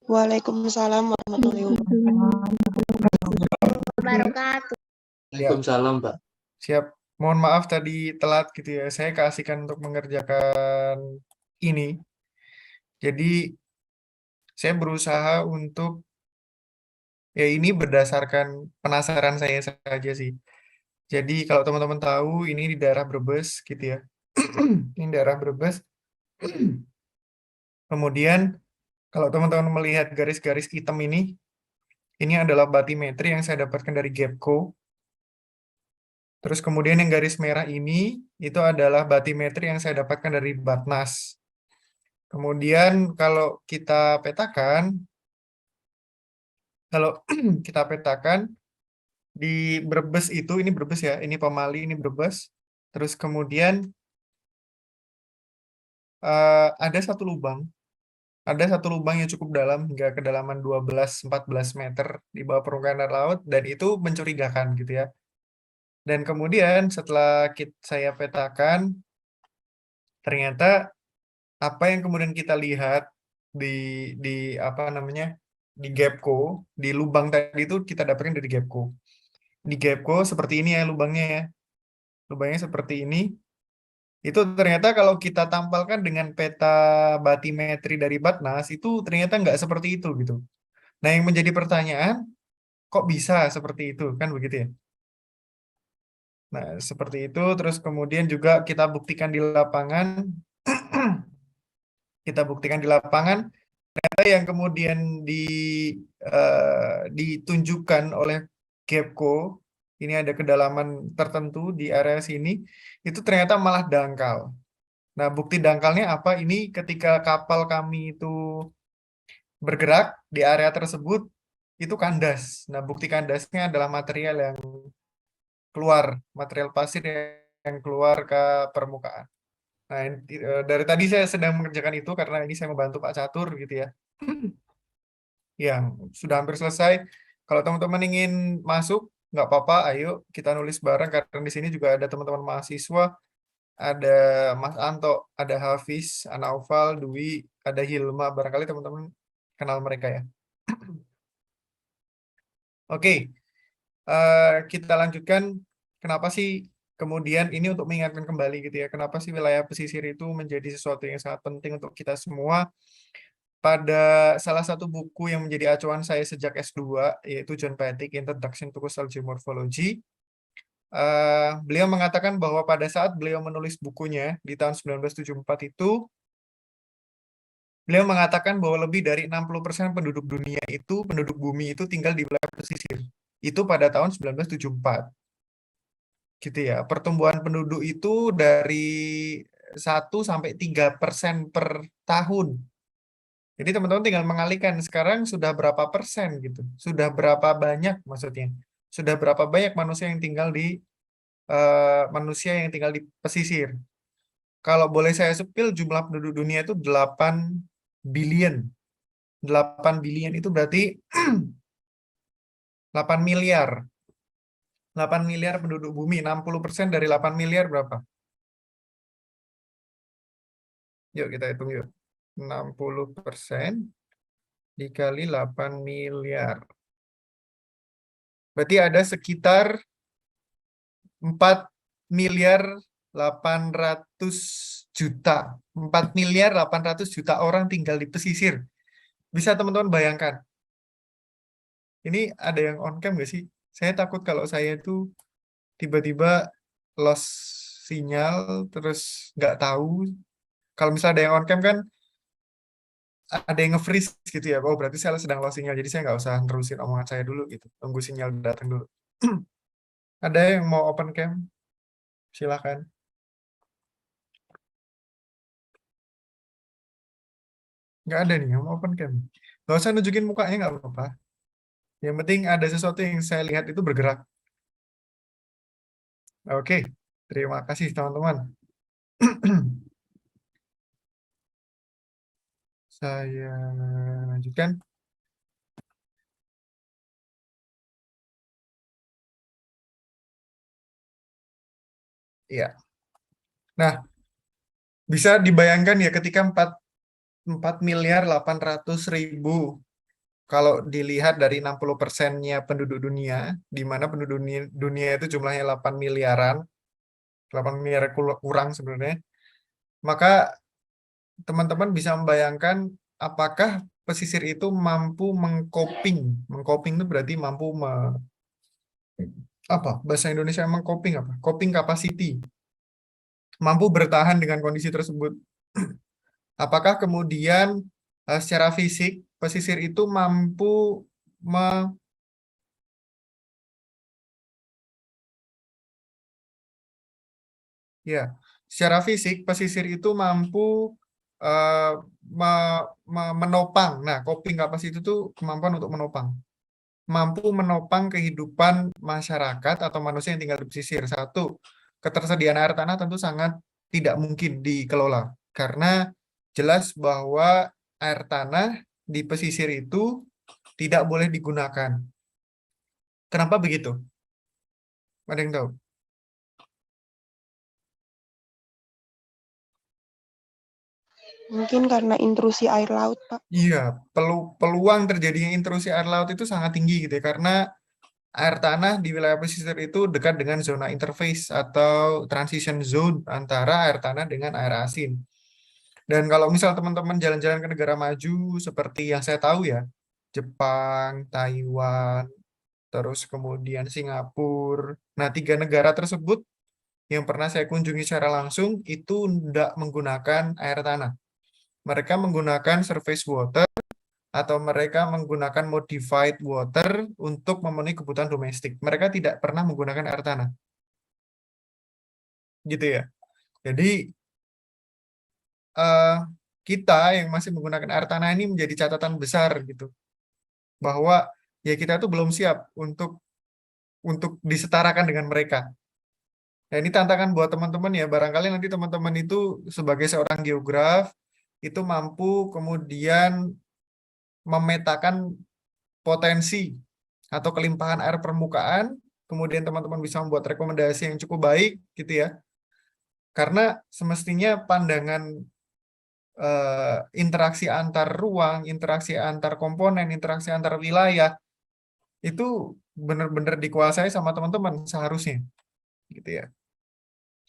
Waalaikumsalam warahmatullahi wabarakatuh. Waalaikumsalam, Pak. Siap. Mohon maaf tadi telat gitu ya. Saya keasikan untuk mengerjakan ini. Jadi saya berusaha untuk ya ini berdasarkan penasaran saya saja sih. Jadi kalau teman-teman tahu ini di daerah Brebes gitu ya. Ini daerah Brebes. Kemudian kalau teman-teman melihat garis-garis hitam ini adalah batimetri yang saya dapatkan dari Gapco. Terus kemudian yang garis merah ini itu adalah batimetri yang saya dapatkan dari Batnas. Kemudian kalau kita petakan, di Brebes itu, ini Brebes ya, ini Pemali, ini Brebes. Terus kemudian ada satu lubang yang cukup dalam hingga kedalaman 12-14 meter di bawah permukaan air laut, dan itu mencurigakan gitu ya. Dan kemudian setelah saya petakan, ternyata apa yang kemudian kita lihat di apa namanya di Gapco, di lubang tadi itu kita dapatkan dari Gapco. Di Gapco seperti ini ya lubangnya ya. Lubangnya seperti ini. Itu ternyata kalau kita tampalkan dengan peta batimetri dari Batnas, itu ternyata nggak seperti itu gitu. Nah, yang menjadi pertanyaan, kok bisa seperti itu? Kan begitu ya? Nah, seperti itu. Terus kemudian juga kita buktikan di lapangan. Ternyata yang kemudian ditunjukkan oleh Gapco, ini ada kedalaman tertentu di area sini, itu ternyata malah dangkal. Nah, bukti dangkalnya apa? Ini ketika kapal kami itu bergerak di area tersebut, itu kandas. Nah, bukti kandasnya adalah material yang keluar, material pasir yang keluar ke permukaan. Nah, dari tadi saya sedang mengerjakan itu karena ini saya membantu Pak Catur gitu ya. Yang sudah hampir selesai. Kalau teman-teman ingin masuk, nggak apa-apa, ayo kita nulis bareng karena di sini juga ada teman-teman mahasiswa, ada Mas Anto, ada Hafiz, Anaufal, Dwi, ada Hilma, barangkali teman-teman kenal mereka ya. Oke, kita lanjutkan. Kenapa sih kemudian ini untuk mengingatkan kembali gitu ya, kenapa sih wilayah pesisir itu menjadi sesuatu yang sangat penting untuk kita semua. Pada salah satu buku yang menjadi acuan saya sejak S2, yaitu John Pettit, Introduction to Coastal Geomorphology, beliau mengatakan bahwa pada saat beliau menulis bukunya di tahun 1974 itu, beliau mengatakan bahwa lebih dari 60% penduduk dunia itu, penduduk bumi itu tinggal di wilayah pesisir. Itu pada tahun 1974. Gitu ya. Pertumbuhan penduduk itu dari 1-3% per tahun. Jadi teman-teman tinggal mengalihkan sekarang sudah berapa persen gitu. Sudah berapa banyak maksudnya. Sudah berapa banyak manusia yang tinggal di pesisir. Kalau boleh saya sepil, jumlah penduduk dunia itu 8 billion. 8 billion itu berarti 8 miliar. 8 miliar penduduk bumi, 60% dari 8 miliar berapa? Yuk kita hitung yuk. 60% dikali 8 miliar. Berarti ada sekitar 4 miliar 800 juta. 4 miliar 800 juta orang tinggal di pesisir. Bisa teman-teman bayangkan. Ini ada yang on cam nggak sih? Saya takut kalau saya itu tiba-tiba lost sinyal, terus nggak tahu. Kalau misalnya ada yang on cam kan, ada yang nge-freeze gitu ya. Oh, berarti saya sedang lost sinyal, jadi saya nggak usah nerusin omongan saya dulu gitu. Tunggu sinyal datang dulu. Ada yang mau open cam? Silakan. Nggak ada nih yang mau open cam. Nggak usah nunjukin mukanya, nggak apa-apa. Yang penting ada sesuatu yang saya lihat itu bergerak. Oke, terima kasih teman-teman. Saya lanjutkan. Ya. Nah, bisa dibayangkan ya ketika 4 miliar 800 ribu kalau dilihat dari 60%-nya penduduk dunia, di mana penduduk dunia itu jumlahnya 8 miliaran, 8 miliar kurang sebenarnya, maka teman-teman bisa membayangkan apakah pesisir itu mampu mengcoping. Mengcoping itu berarti mampu apa? Bahasa Indonesia mengcoping apa? Coping capacity. Mampu bertahan dengan kondisi tersebut. Apakah kemudian secara fisik pesisir itu mampu ya, secara fisik pesisir itu mampu eh, menopang. Nah, coping capacity itu kemampuan untuk menopang. Mampu menopang kehidupan masyarakat atau manusia yang tinggal di pesisir. Satu, ketersediaan air tanah tentu sangat tidak mungkin dikelola karena jelas bahwa air tanah di pesisir itu tidak boleh digunakan. Kenapa begitu? Ada yang tahu? Mungkin karena intrusi air laut, Pak. Iya, peluang terjadinya intrusi air laut itu sangat tinggi gitu ya, karena air tanah di wilayah pesisir itu dekat dengan zona interface atau transition zone antara air tanah dengan air asin. Dan kalau misal teman-teman jalan-jalan ke negara maju seperti yang saya tahu ya, Jepang, Taiwan, terus kemudian Singapura. Nah, 3 negara tersebut yang pernah saya kunjungi secara langsung itu tidak menggunakan air tanah. Mereka menggunakan surface water atau mereka menggunakan modified water untuk memenuhi kebutuhan domestik. Mereka tidak pernah menggunakan air tanah. Gitu ya. Jadi eh, kita yang masih menggunakan air tanah ini menjadi catatan besar gitu. Bahwa ya kita itu belum siap untuk disetarakan dengan mereka. Nah, ini tantangan buat teman-teman ya. Barangkali nanti teman-teman itu sebagai seorang geograf itu mampu kemudian memetakan potensi atau kelimpahan air permukaan, kemudian teman-teman bisa membuat rekomendasi yang cukup baik gitu ya. Karena semestinya pandangan interaksi antar ruang, interaksi antar komponen, interaksi antar wilayah itu benar-benar dikuasai sama teman-teman seharusnya gitu ya.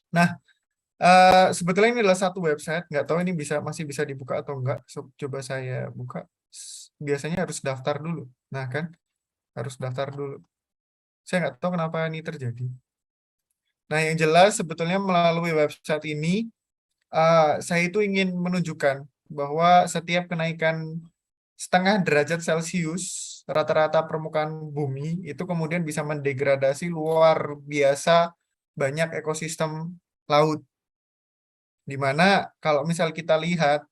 Nah, sebetulnya ini adalah satu website, nggak tahu ini masih bisa dibuka atau enggak. Coba saya buka. Biasanya harus daftar dulu. Nah kan, harus daftar dulu. Saya nggak tahu kenapa ini terjadi. Nah, yang jelas sebetulnya melalui website ini, saya itu ingin menunjukkan bahwa setiap kenaikan 0,5 derajat Celcius rata-rata permukaan bumi itu kemudian bisa mendegradasi luar biasa banyak ekosistem laut. Di mana kalau misal kita lihat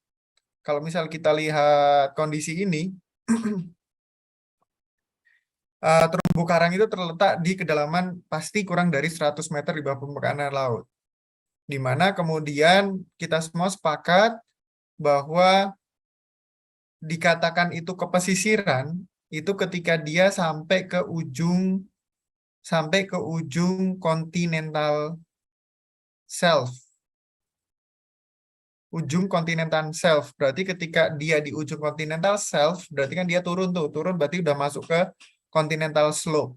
kondisi ini, terumbu karang itu terletak di kedalaman pasti kurang dari 100 meter di bawah permukaan air laut. Di mana kemudian kita semua sepakat bahwa dikatakan itu kepesisiran itu ketika dia sampai ke ujung continental shelf. Ujung continental shelf berarti ketika dia di ujung continental shelf berarti kan dia turun berarti udah masuk ke continental slope.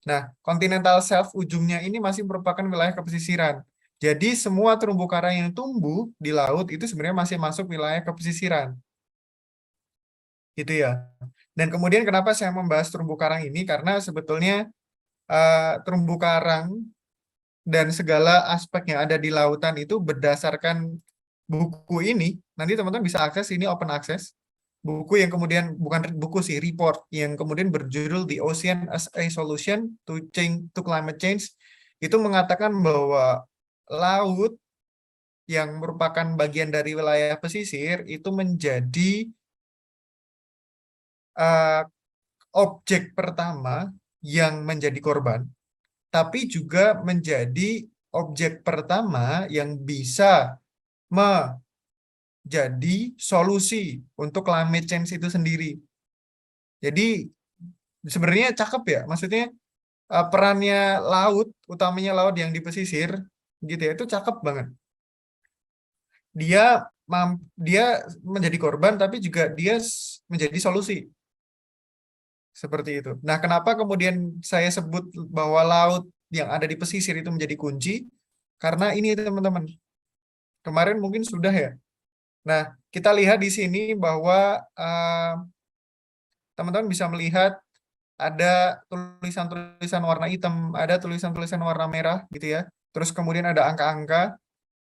Nah, continental shelf ujungnya ini masih merupakan wilayah kepesisiran. Jadi semua terumbu karang yang tumbuh di laut itu sebenarnya masih masuk wilayah kepesisiran. Gitu ya. Dan kemudian kenapa saya membahas terumbu karang ini? Karena sebetulnya terumbu karang dan segala aspek yang ada di lautan itu berdasarkan buku ini, nanti teman-teman bisa akses, ini open access. Buku yang kemudian, bukan buku sih, report, yang kemudian berjudul The Ocean as a Solution to Climate Change, itu mengatakan bahwa laut yang merupakan bagian dari wilayah pesisir itu menjadi uh, objek pertama yang menjadi korban, tapi juga menjadi objek pertama yang bisa menjadi solusi untuk climate change itu sendiri. Jadi sebenarnya cakep ya, maksudnya perannya laut, utamanya laut yang di pesisir, gitu ya, itu cakep banget. Dia dia menjadi korban, tapi juga dia menjadi solusi. Seperti itu. Nah, kenapa kemudian saya sebut bahwa laut yang ada di pesisir itu menjadi kunci? Karena ini teman-teman, kemarin mungkin sudah ya. Nah, kita lihat di sini bahwa teman-teman bisa melihat ada tulisan-tulisan warna hitam, ada tulisan-tulisan warna merah gitu ya. Terus kemudian ada angka-angka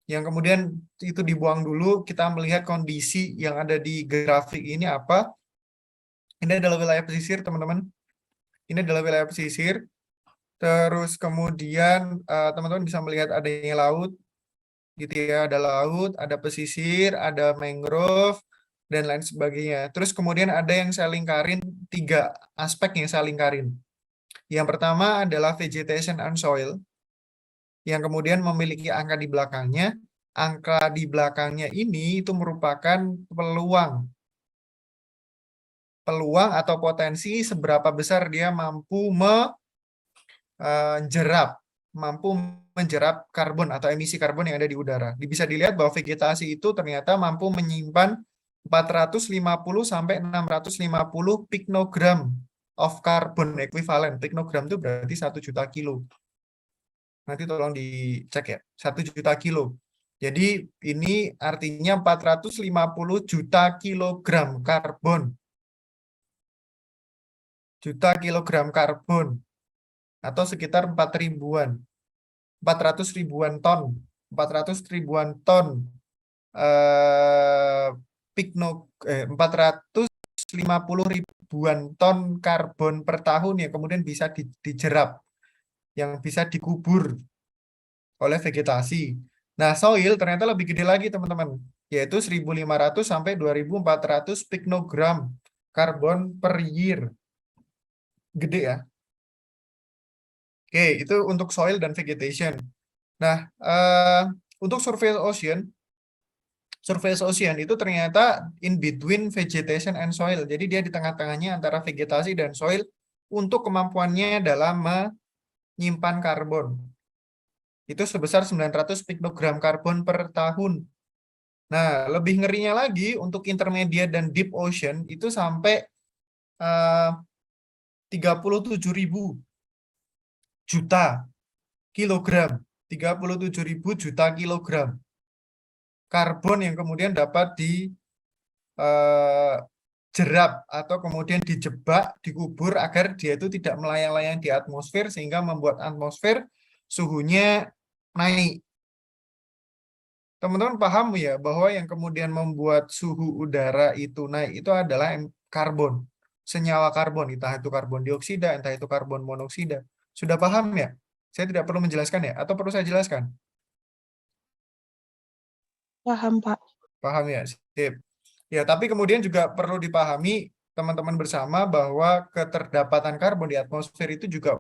yang kemudian itu dibuang dulu, kita melihat kondisi yang ada di grafik ini apa. Ini adalah wilayah pesisir, teman-teman. Ini adalah wilayah pesisir. Terus kemudian teman-teman bisa melihat adanya laut, gitu ya. Ada laut, ada pesisir, ada mangrove, dan lain sebagainya. Terus kemudian ada yang saya lingkarin, 3 aspek yang saya lingkarin. Yang pertama adalah vegetation and soil, yang kemudian memiliki angka di belakangnya. Angka di belakangnya ini itu merupakan peluang atau potensi seberapa besar dia mampu menjerap karbon atau emisi karbon yang ada di udara. Bisa dilihat bahwa vegetasi itu ternyata mampu menyimpan 450 sampai 650 piknogram of carbon equivalent. Piknogram itu berarti 1 juta kilo. Nanti tolong dicek ya, 1 juta kilo. Jadi ini artinya 450 juta kilogram karbon. Juta kilogram karbon. Atau sekitar 400 ribuan ton. 400 ribuan ton 450 ribuan ton karbon per tahun yang kemudian bisa dijerap, yang bisa dikubur oleh vegetasi. Nah, soil ternyata lebih gede lagi, teman-teman, yaitu 1.500 sampai 2.400 piknogram karbon per year. Gede ya. Oke, itu untuk soil dan vegetation. Nah, untuk surface ocean itu ternyata in between vegetation and soil. Jadi dia di tengah-tengahnya antara vegetasi dan soil untuk kemampuannya dalam menyimpan karbon. Itu sebesar 900 piknogram karbon per tahun. Nah, lebih ngerinya lagi untuk intermediate dan deep ocean itu sampai 37.000 juta kilogram. 37.000 juta kilogram karbon yang kemudian dapat dijerap atau kemudian dijebak, dikubur agar dia itu tidak melayang-layang di atmosfer sehingga membuat atmosfer suhunya naik. Teman-teman paham ya bahwa yang kemudian membuat suhu udara itu naik itu adalah karbon, senyawa karbon, entah itu karbon dioksida, entah itu karbon monoksida. Sudah paham ya? Saya tidak perlu menjelaskan ya? Atau perlu saya jelaskan? Paham, Pak. Paham ya? Sip. Ya, tapi kemudian juga perlu dipahami teman-teman bersama bahwa keterdapatan karbon di atmosfer itu juga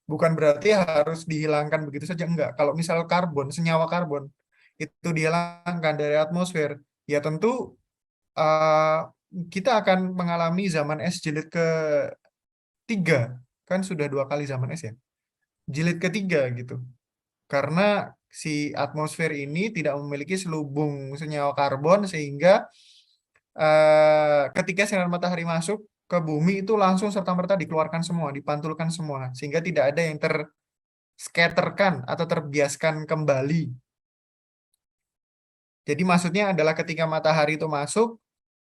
bukan berarti harus dihilangkan begitu saja, enggak. Kalau misal karbon, senyawa karbon itu dihilangkan dari atmosfer, ya tentu kita akan mengalami zaman es jilid ketiga, kan sudah 2 kali zaman es ya, jilid ketiga gitu, karena si atmosfer ini tidak memiliki selubung senyawa karbon sehingga ketika sinar matahari masuk ke bumi itu langsung serta-merta dikeluarkan semua, dipantulkan semua, sehingga tidak ada yang terskatterkan atau terbiaskan kembali. Jadi maksudnya adalah ketika matahari itu masuk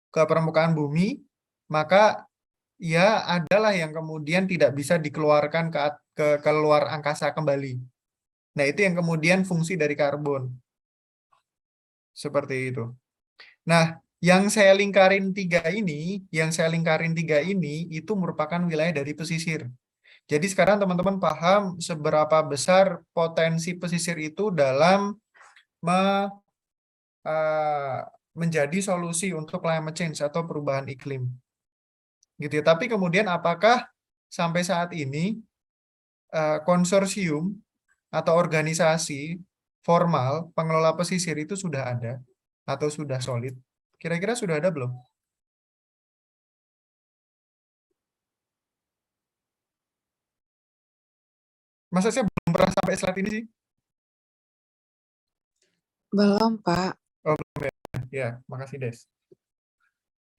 ke permukaan bumi, maka ya adalah yang kemudian tidak bisa dikeluarkan ke keluar angkasa kembali. Nah, itu yang kemudian fungsi dari karbon. Seperti itu. Nah, yang saya lingkarin tiga ini itu merupakan wilayah dari pesisir. Jadi sekarang teman-teman paham seberapa besar potensi pesisir itu dalam menjadi solusi untuk climate change atau perubahan iklim. Gitu ya. Tapi kemudian apakah sampai saat ini konsorsium atau organisasi formal pengelola pesisir itu sudah ada atau sudah solid? Kira-kira sudah ada belum? Masa saya belum pernah sampai slide ini sih? Belum, Pak. Oh, belum ya. Ya, makasih Des.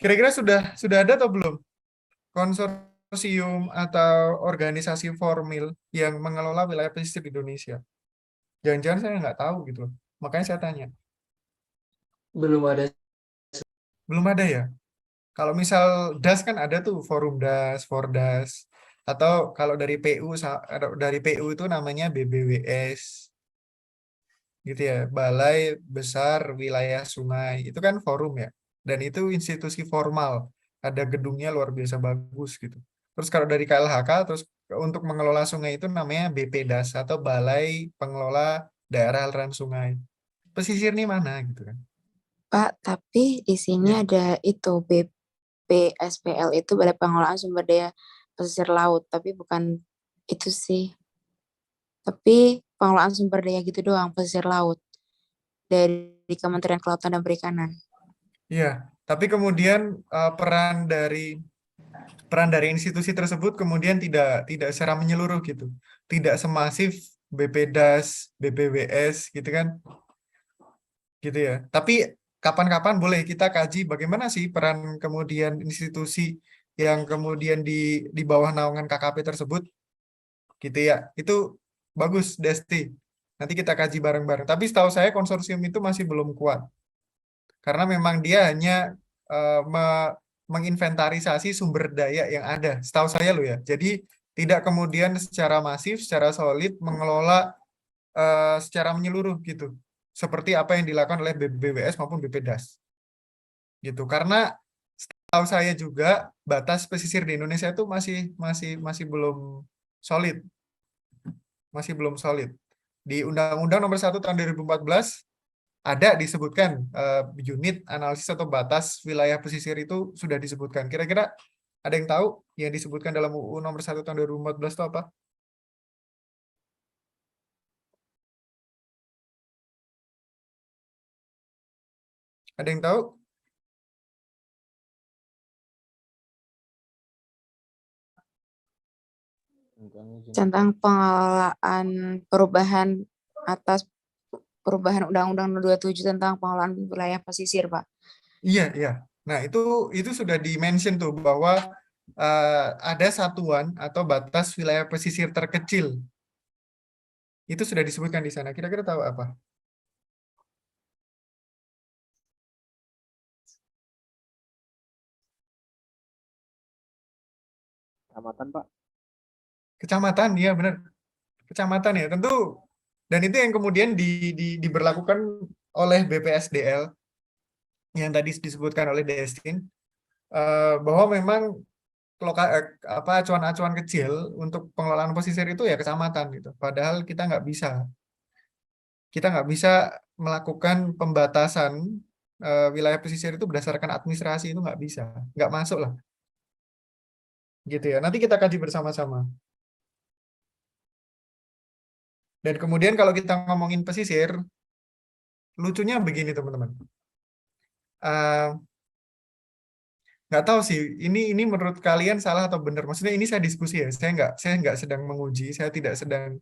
Kira-kira sudah ada atau belum? konsorsium atau organisasi formil yang mengelola wilayah pesisir di Indonesia? Jangan-jangan saya nggak tahu gitu loh. Makanya saya tanya. Belum ada. Belum ada ya? Kalau misal DAS kan ada tuh forum DAS, Fordas. Atau kalau dari PU, dari PU itu namanya BBWS. Gitu ya, Balai Besar Wilayah Sungai. Itu kan forum ya. Dan itu institusi formal. Ada gedungnya luar biasa bagus gitu. Terus kalau dari KLHK, terus untuk mengelola sungai itu namanya BPDAS atau Balai Pengelola Daerah Aliran Sungai. Pesisir ini mana gitu kan? Pak, tapi di sini Ya. ada itu BPSPL itu Balai Pengelolaan Sumber Daya Pesisir Laut, tapi bukan itu sih. Tapi pengelolaan sumber daya gitu doang, pesisir laut dari Kementerian Kelautan dan Perikanan. Iya, tapi kemudian peran dari institusi tersebut kemudian tidak secara menyeluruh gitu. Tidak semasif BPDAS, BPWS gitu kan. Gitu ya. Tapi kapan-kapan boleh kita kaji bagaimana sih peran kemudian institusi yang kemudian di bawah naungan KKP tersebut gitu ya. Itu bagus, Desti. Nanti kita kaji bareng-bareng. Tapi setahu saya konsorsium itu masih belum kuat. Karena memang dia hanya menginventarisasi sumber daya yang ada. Setahu saya loh ya. Jadi tidak kemudian secara masif, secara solid mengelola secara menyeluruh gitu. Seperti apa yang dilakukan oleh BBWS maupun BPDAS. Gitu. Karena setahu saya juga batas pesisir di Indonesia itu masih belum solid. Masih belum solid. Di Undang-Undang Nomor 1 Tahun 2014 ada disebutkan unit analisis atau batas wilayah pesisir itu sudah disebutkan. Kira-kira ada yang tahu yang disebutkan dalam UU Nomor 1 Tahun 2014 itu apa? Ada yang tahu? Tentang pengelolaan perubahan atas perubahan Undang-Undang 27 tentang pengelolaan wilayah pesisir, Pak. Iya, iya. Nah, itu sudah di-mention tuh bahwa ada satuan atau batas wilayah pesisir terkecil. Itu sudah disebutkan di sana. Kira-kira tahu apa? Kecamatan, Pak. Kecamatan, ya benar. Kecamatan ya, tentu. Dan itu yang kemudian diberlakukan oleh BPSDL yang tadi disebutkan oleh Destin, bahwa memang acuan-acuan kecil untuk pengelolaan pesisir itu ya kecamatan gitu. Padahal kita nggak bisa melakukan pembatasan wilayah pesisir itu berdasarkan administrasi, itu nggak bisa, nggak masuk lah. Gitu ya. Nanti kita kaji bersama-sama. Dan kemudian kalau kita ngomongin pesisir, lucunya begini teman-teman. Nggak tahu sih, ini menurut kalian salah atau benar? Maksudnya ini saya diskusi ya, saya nggak sedang menguji, saya tidak sedang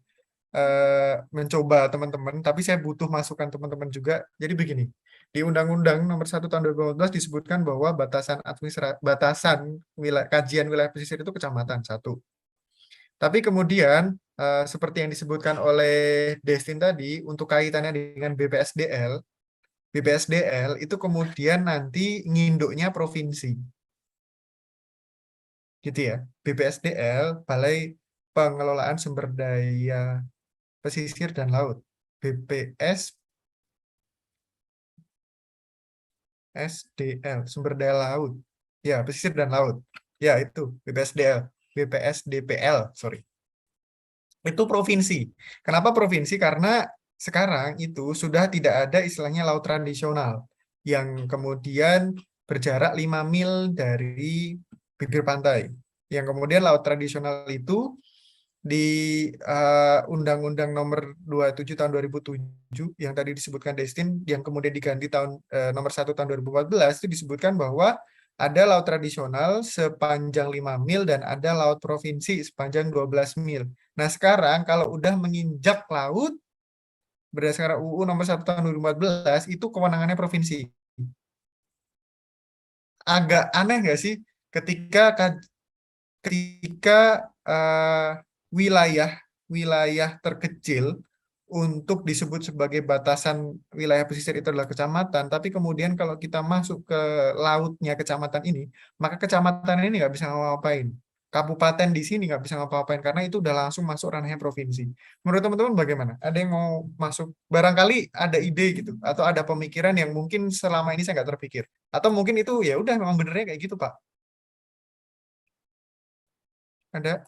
mencoba teman-teman, tapi saya butuh masukan teman-teman juga. Jadi begini, di Undang-Undang Nomor 1 Tahun 2015 disebutkan bahwa batasan kajian wilayah pesisir itu kecamatan satu. Tapi kemudian seperti yang disebutkan oleh Destin tadi, untuk kaitannya dengan BPSDL itu kemudian nanti nginduknya provinsi. Gitu ya. BPSDL, Balai Pengelolaan Sumber Daya Pesisir dan Laut. BPSDL, Sumber Daya Laut. Ya, Pesisir dan Laut. Ya, itu BPSDL. BPSDPL, sorry. Itu provinsi. Kenapa provinsi? Karena sekarang itu sudah tidak ada istilahnya laut tradisional yang kemudian berjarak 5 mil dari bibir pantai. Yang kemudian laut tradisional itu di Undang-Undang Nomor 27 Tahun 2007 yang tadi disebutkan Destin, yang kemudian diganti Nomor 1 Tahun 2014, itu disebutkan bahwa ada laut tradisional sepanjang 5 mil dan ada laut provinsi sepanjang 12 mil. Nah, sekarang kalau udah menginjak laut berdasarkan UU Nomor 1 Tahun 2014 itu kewenangannya provinsi. Agak aneh nggak sih ketika ketika wilayah terkecil untuk disebut sebagai batasan wilayah pesisir itu adalah kecamatan, tapi kemudian kalau kita masuk ke lautnya kecamatan ini, maka kecamatan ini nggak bisa ngapa-ngapain. Kabupaten di sini nggak bisa ngapa-ngapain karena itu udah langsung masuk ranahnya provinsi. Menurut teman-teman bagaimana? Ada yang mau masuk? Barangkali ada ide gitu, atau ada pemikiran yang mungkin selama ini saya nggak terpikir. Atau mungkin itu ya udah memang benernya kayak gitu, Pak. Ada?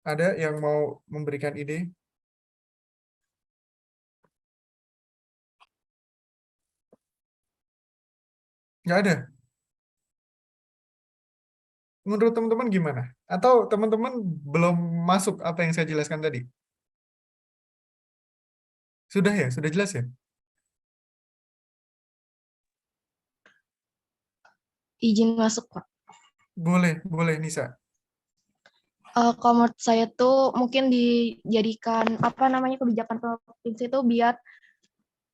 Ada yang mau memberikan ide? Nggak ada. Menurut teman-teman gimana? Atau teman-teman belum masuk apa yang saya jelaskan tadi? Sudah ya? Sudah jelas ya? Izin masuk, Pak. Boleh Nisa. Kalau menurut saya tuh mungkin dijadikan apa namanya kebijakan provinsi itu biar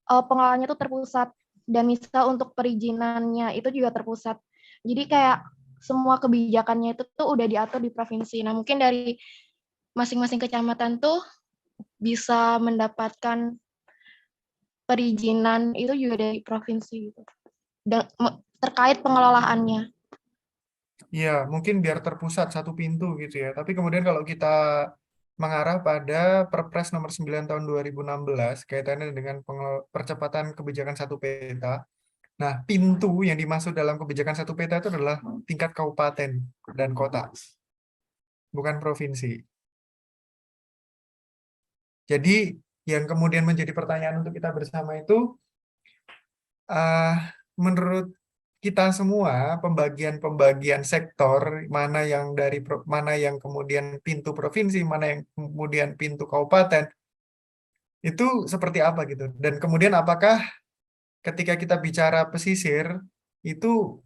pengelolaannya tuh terpusat dan misal untuk perizinannya itu juga terpusat. Jadi kayak semua kebijakannya itu tuh udah diatur di provinsi. Nah, mungkin dari masing-masing kecamatan tuh bisa mendapatkan perizinan itu juga dari provinsi gitu. Dan terkait pengelolaannya. Ya, mungkin biar terpusat satu pintu gitu ya. Tapi kemudian kalau kita mengarah pada Perpres nomor 9 tahun 2016 kaitannya dengan percepatan kebijakan satu peta. Nah, pintu yang dimaksud dalam kebijakan satu peta itu adalah tingkat kabupaten dan kota, bukan provinsi. Jadi yang kemudian menjadi pertanyaan untuk kita bersama itu, menurut kita semua pembagian sektor mana yang kemudian pintu provinsi, mana yang kemudian pintu kabupaten itu seperti apa gitu. Dan kemudian apakah ketika kita bicara pesisir itu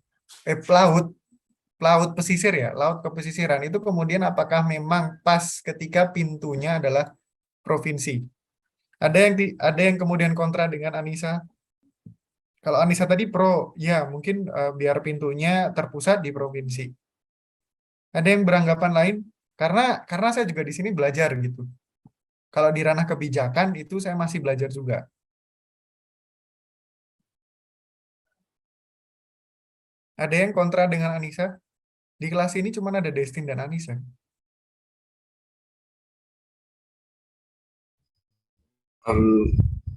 laut pesisir ya, laut kepesisiran itu kemudian apakah memang pas ketika pintunya adalah provinsi? Ada yang kemudian kontra dengan Anissa. Kalau Anissa tadi pro, ya mungkin biar pintunya terpusat di provinsi. Ada yang beranggapan lain? Karena saya juga di sini belajar gitu. Kalau di ranah kebijakan itu saya masih belajar juga. Ada yang kontra dengan Anissa? Di kelas ini cuma ada Destin dan Anissa.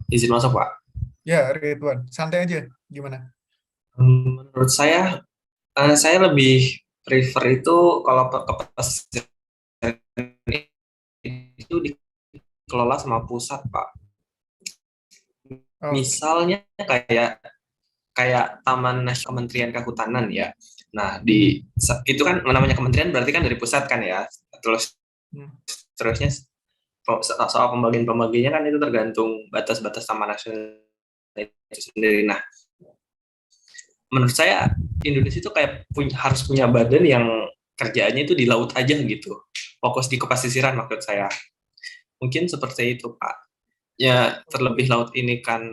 Izin masuk, Pak. Ya, Ridwan. Santai aja. Gimana? Menurut saya lebih prefer itu kalau pesisir itu dikelola sama pusat, Pak. Oh, Misalnya kayak Taman Nasional Kementerian Kehutanan ya. Nah, itu kan namanya kementerian berarti kan dari pusat kan ya. Terusnya soal pembagiannya kan itu tergantung batas-batas Taman Nasional itu sendiri. Nah, menurut saya Indonesia itu kayak harus punya badan yang kerjaannya itu di laut aja gitu, fokus di kepesisiran maksud saya. Mungkin seperti itu, Pak. Ya, terlebih laut ini kan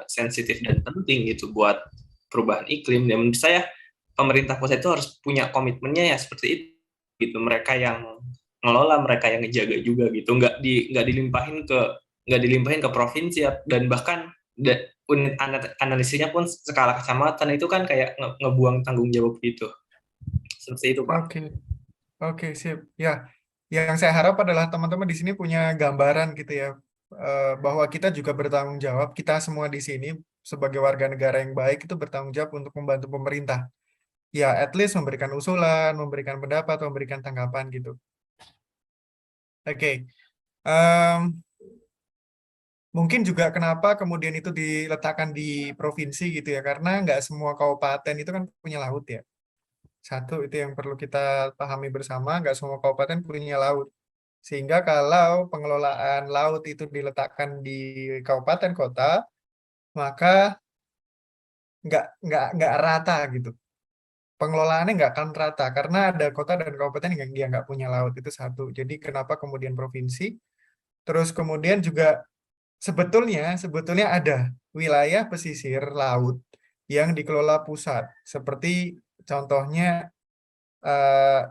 sensitif dan penting gitu buat perubahan iklim. Dan menurut saya pemerintah pusat itu harus punya komitmennya ya seperti itu gitu. Mereka yang ngelola, mereka yang ngejaga juga gitu. Nggak dilimpahin ke provinsi dan bahkan unit analisisnya pun skala kecamatan itu kan kayak ngebuang tanggung jawab gitu. Seperti itu, Pak. Oke, sip. Ya, yang saya harap adalah teman-teman di sini punya gambaran gitu ya, bahwa kita juga bertanggung jawab, kita semua di sini sebagai warga negara yang baik itu bertanggung jawab untuk membantu pemerintah. Ya, at least memberikan usulan, memberikan pendapat, memberikan tanggapan gitu. Oke. Mungkin juga kenapa kemudian itu diletakkan di provinsi gitu ya, karena nggak semua kabupaten itu kan punya laut ya. Satu, itu yang perlu kita pahami bersama, nggak semua kabupaten punya laut. Sehingga kalau pengelolaan laut itu diletakkan di kabupaten kota, maka nggak rata gitu. Pengelolaannya nggak akan rata, karena ada kota dan kabupaten yang dia nggak punya laut, itu satu. Jadi kenapa kemudian provinsi? Terus kemudian juga sebetulnya ada wilayah pesisir laut yang dikelola pusat, seperti contohnya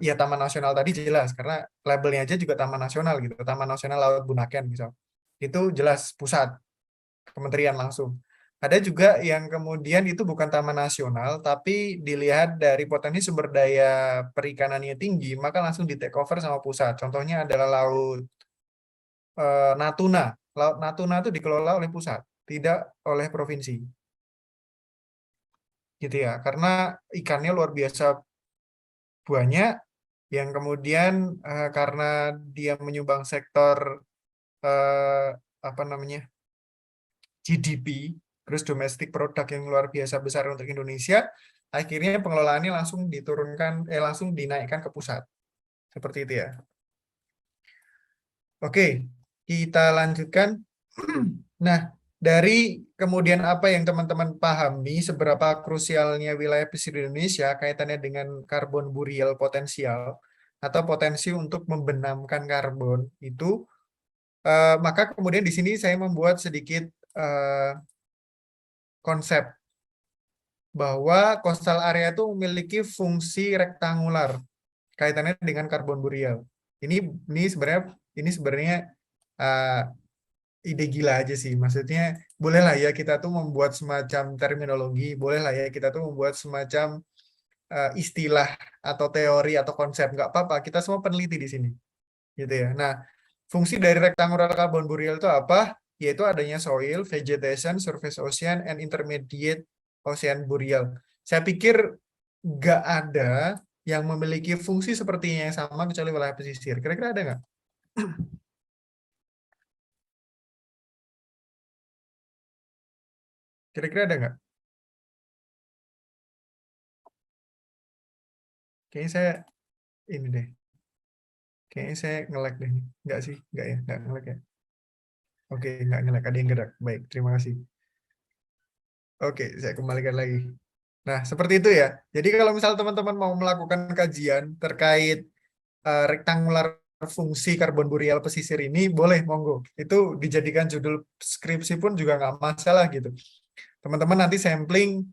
ya Taman Nasional tadi jelas, karena labelnya aja juga Taman Nasional gitu, Taman Nasional Laut Bunaken misal, itu jelas pusat, kementerian langsung. Ada juga yang kemudian itu bukan taman nasional, tapi dilihat dari potensi sumber daya perikanannya tinggi, maka langsung di take over sama pusat. Contohnya adalah Laut Natuna. Laut Natuna itu dikelola oleh pusat, tidak oleh provinsi. Gitu ya, karena ikannya luar biasa banyak, yang kemudian karena dia menyumbang sektor apa namanya GDP, terus domestic product yang luar biasa besar untuk Indonesia, akhirnya pengelolaannya langsung diturunkan, langsung dinaikkan ke pusat. Seperti itu ya. Oke, kita lanjutkan. Nah, dari kemudian apa yang teman-teman pahami, seberapa krusialnya wilayah pesisir Indonesia kaitannya dengan karbon burial potensial, atau potensi untuk membenamkan karbon itu, maka kemudian di sini saya membuat sedikit konsep bahwa coastal area itu memiliki fungsi rektangular kaitannya dengan karbon burial. Ini sebenarnya ide gila aja sih. Maksudnya bolehlah ya kita tuh membuat semacam terminologi, bolehlah ya kita tuh membuat semacam istilah atau teori atau konsep, nggak apa-apa. Kita semua peneliti di sini, gitu ya. Nah, fungsi dari rektangular karbon burial itu apa? Yaitu adanya soil, vegetation, surface ocean, and intermediate ocean burial. Saya pikir nggak ada yang memiliki fungsi sepertinya yang sama kecuali wilayah pesisir. Kira-kira ada nggak? Kira-kira ada nggak? Kayaknya saya ini deh. Kayaknya saya nge-lag deh. Nggak sih? Nggak ya? Nggak nge-lag ya? Oke, nggak nge-lag. Ada yang gerak. Baik, terima kasih. Oke, saya kembalikan lagi. Nah, seperti itu ya. Jadi kalau misal teman-teman mau melakukan kajian terkait rektangular fungsi karbon burial pesisir ini, boleh, monggo. Itu dijadikan judul skripsi pun juga nggak masalah gitu. Teman-teman nanti sampling,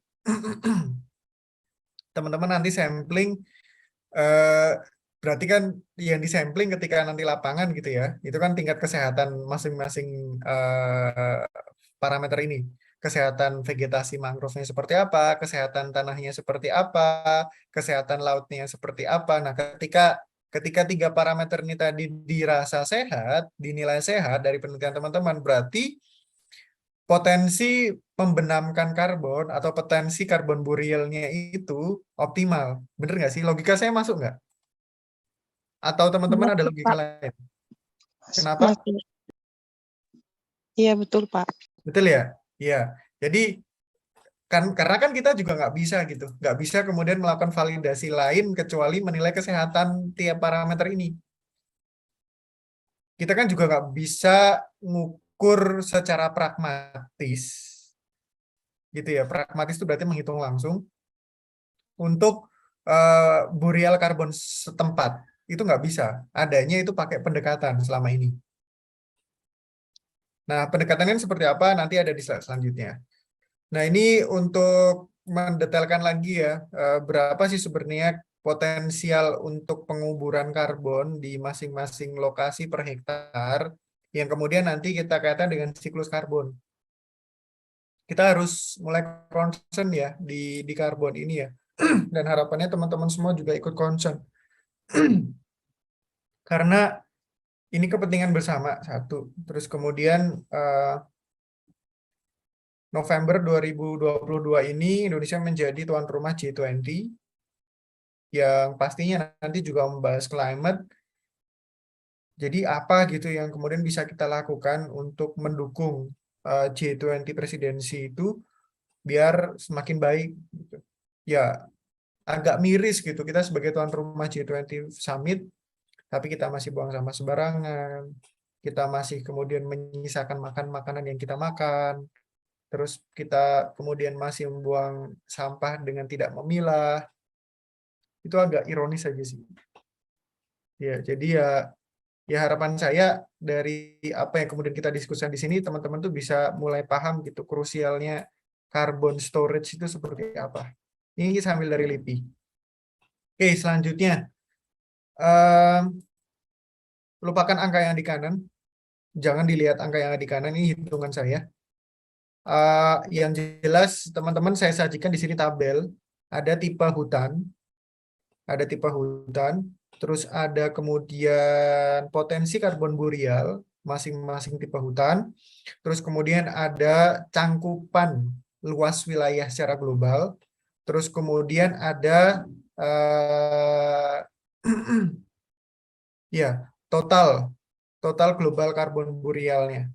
teman-teman nanti sampling, berarti kan yang disampling ketika nanti lapangan gitu ya, itu kan tingkat kesehatan masing-masing parameter ini. Kesehatan vegetasi mangrove-nya seperti apa, kesehatan tanahnya seperti apa, kesehatan lautnya seperti apa. Nah, ketika 3 parameter ini tadi dirasa sehat, dinilai sehat dari penelitian teman-teman, berarti potensi membenamkan karbon atau potensi karbon burialnya itu optimal. Bener nggak sih? Logika saya masuk nggak? Atau teman-teman ada Masuk, logika Pak. lain? Kenapa? Masuk. Iya, betul, Pak. Betul ya? Iya. Jadi karena kan kita juga nggak bisa gitu, nggak bisa kemudian melakukan validasi lain kecuali menilai kesehatan tiap parameter ini. Kita kan juga nggak bisa ngukur secara pragmatis, gitu ya. Pragmatis itu berarti menghitung langsung untuk burial karbon setempat. Itu nggak bisa. Adanya itu pakai pendekatan selama ini. Nah, pendekatannya seperti apa nanti ada di slide selanjutnya. Nah, ini untuk mendetailkan lagi ya, berapa sih sebenarnya potensial untuk penguburan karbon di masing-masing lokasi per hektar, yang kemudian nanti kita kaitkan dengan siklus karbon. Kita harus mulai concern ya di karbon ini ya, dan harapannya teman-teman semua juga ikut concern. Karena ini kepentingan bersama, satu. Terus kemudian November 2022 ini Indonesia menjadi tuan rumah G20 yang pastinya nanti juga membahas climate. Jadi apa gitu yang kemudian bisa kita lakukan untuk mendukung G20 presidensi itu biar semakin baik gitu. Ya, agak miris gitu kita sebagai tuan rumah G20 Summit, tapi kita masih buang sampah sembarangan, kita masih kemudian menyisakan makanan yang kita makan, terus kita kemudian masih membuang sampah dengan tidak memilah. Itu agak ironis aja sih. Ya, jadi ya Ya harapan saya dari apa yang kemudian kita diskusikan di sini, teman-teman tuh bisa mulai paham gitu krusialnya carbon storage itu seperti apa. Ini sambil dari LIPI. Oke, selanjutnya. Lupakan angka yang di kanan. Jangan dilihat angka yang di kanan, ini hitungan saya. Yang jelas, teman-teman saya sajikan di sini tabel. Ada tipe hutan. Ada tipe hutan. Terus ada kemudian potensi karbon boreal masing-masing tipe hutan. Terus kemudian ada cangkupan luas wilayah secara global. Terus kemudian ada ya total global karbon borealnya.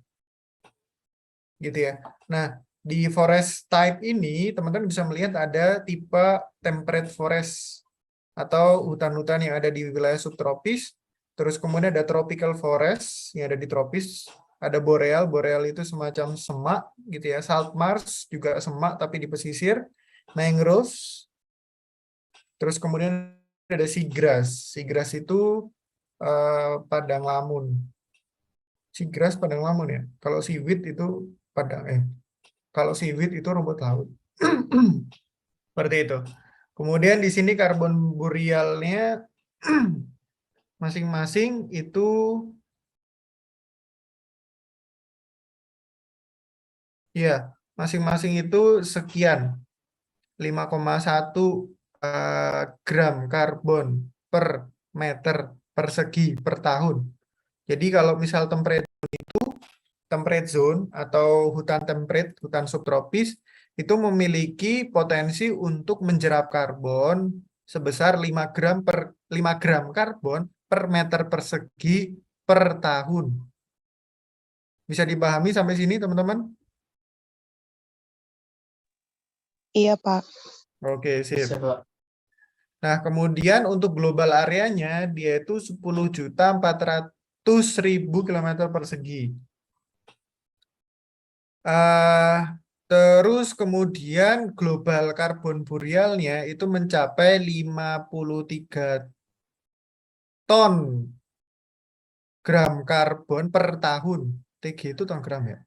Gitu ya. Nah, di forest type ini teman-teman bisa melihat ada tipe temperate forest atau hutan-hutan yang ada di wilayah subtropis. Terus kemudian ada tropical forest yang ada di tropis. Ada boreal, boreal itu semacam semak gitu ya. Salt marsh juga semak tapi di pesisir. Mangroves. Terus kemudian ada seagrass. Seagrass itu padang lamun. Seagrass padang lamun ya. Kalau seaweed itu kalau seaweed itu rumput laut. Seperti itu. Kemudian di sini karbon borealnya masing-masing itu ya, masing-masing itu sekian 5,1 gram karbon per meter persegi per tahun. Jadi kalau misal temperate zone atau hutan temperate, hutan subtropis itu memiliki potensi untuk menjerap karbon sebesar 5 gram karbon per meter persegi per tahun. Bisa dipahami sampai sini, teman-teman? Iya, Pak. Oke, sip. Bisa, Pak. Nah, kemudian untuk global areanya, dia itu 10.400.000 km persegi. Terus kemudian global karbon borealnya itu mencapai 53 ton gram karbon per tahun. TG itu ton gram ya?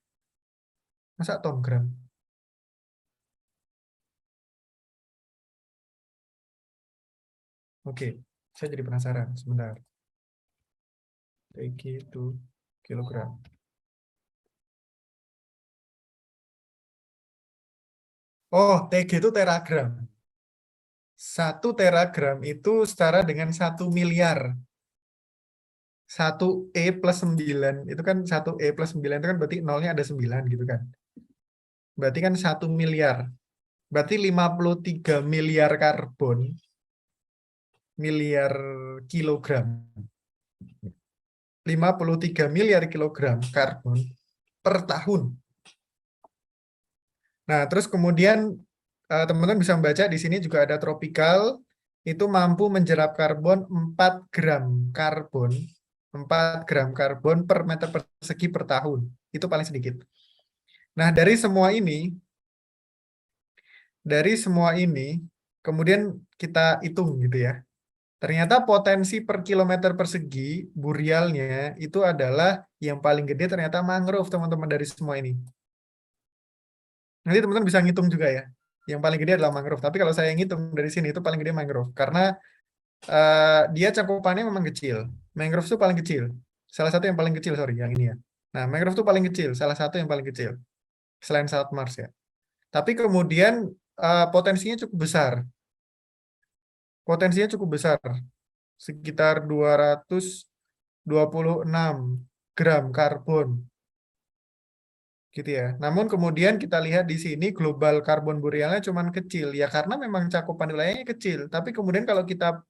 Masa ton gram? Oke, saya jadi penasaran sebentar. TG itu kilogram. Oh, TG itu teragram. 1 teragram itu setara dengan 1 miliar. 1E plus 9, itu kan 1E plus 9 itu kan berarti nolnya ada 9 gitu kan. Berarti kan 1 miliar. Berarti 53 miliar karbon. Miliar kilogram. 53 miliar kilogram karbon per tahun. Nah, terus kemudian teman-teman bisa membaca di sini juga ada tropical, itu mampu menjerap karbon 4 gram karbon. 4 gram karbon per meter persegi per tahun. Itu paling sedikit. Nah, dari semua ini, kemudian kita hitung gitu ya. Ternyata potensi per kilometer persegi borealnya itu adalah yang paling gede ternyata mangrove, teman-teman, dari semua ini. Nanti teman-teman bisa ngitung juga ya. Yang paling gede adalah mangrove. Tapi kalau saya ngitung dari sini itu paling gede mangrove. Karena dia cakupannya memang kecil. Mangrove itu paling kecil. Salah satu yang paling kecil, sorry, yang ini ya. Nah, mangrove itu paling kecil. Salah satu yang paling kecil. Selain Salt Marsh ya. Tapi kemudian potensinya cukup besar. Potensinya cukup besar. Sekitar 226 gram karbon. Gitu ya. Namun kemudian kita lihat di sini global karbon borealnya cuman kecil. Ya karena memang cakupan wilayahnya kecil. Tapi kemudian kalau kita